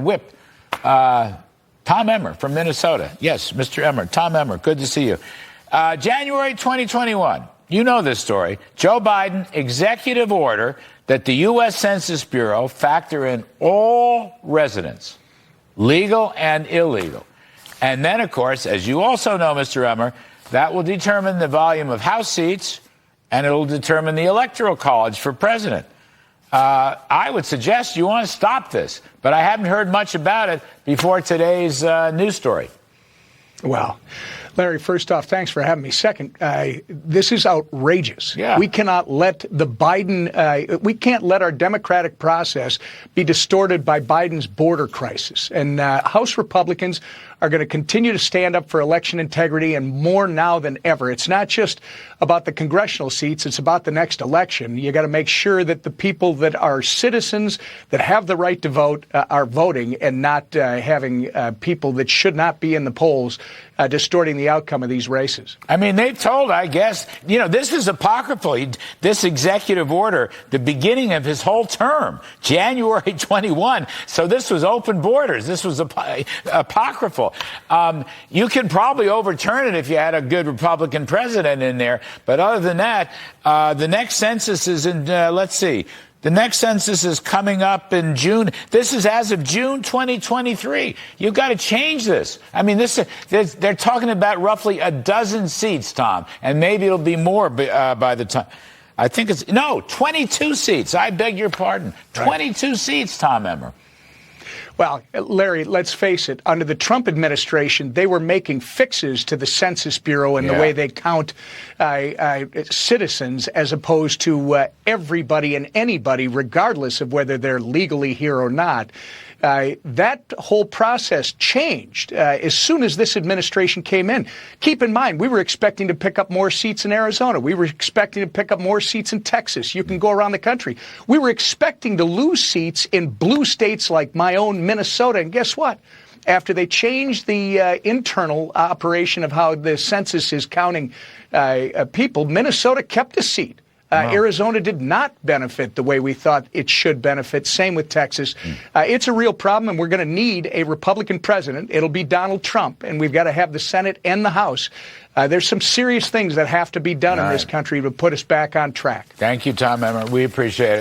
Whip. Tom Emmer from Minnesota. Yes, Mr. Emmer. Tom Emmer, good to see you. January 2021. You know this story. Joe Biden, executive order that the U.S. Census Bureau factor in all residents, legal and illegal. And then, of course, as you also know, Mr. Emmer, that will determine the volume of House seats, and it will determine the Electoral College for president. I would suggest you want to stop this, but I haven't heard much about it before today's news story. Well, Larry, first off, thanks for having me. Second, this is outrageous. Yeah. We cannot let we can't let our democratic process be distorted by Biden's border crisis. And House Republicans are going to continue to stand up for election integrity, and more now than ever. It's not just about the congressional seats. It's about the next election. You got to make sure that the people that are citizens that have the right to vote are voting, and not having people that should not be in the polls distorting the outcome of these races. I mean, they've told, I guess, this is apocryphal. This executive order, the beginning of his whole term, January 21. So this was open borders. This was apocryphal. You can probably overturn it if you had a good Republican president in there. But other than that, the next census is in, let's see. The next census is coming up in June. This is as of June 2023. You've got to change this. I mean, they're talking about roughly a dozen seats, Tom, and maybe it'll be more by the time. I think 22 seats. I beg your pardon. 22 seats, Tom Emmer. Well, Larry, let's face it. Under the Trump administration, they were making fixes to the Census Bureau and the way they count citizens, as opposed to everybody and anybody, regardless of whether they're legally here or not. That whole process changed as soon as this administration came in. Keep in mind, we were expecting to pick up more seats in Arizona. We were expecting to pick up more seats in Texas. You can go around the country. We were expecting to lose seats in blue states like my own Minnesota. And guess what? After they changed the internal operation of how the census is counting people, Minnesota kept a seat. Arizona did not benefit the way we thought it should benefit. Same with Texas. It's a real problem, and we're going to need a Republican president. It'll be Donald Trump, and we've got to have the Senate and the House. There's some serious things that have to be done in this country to put us back on track. Thank you, Tom Emmer. We appreciate it.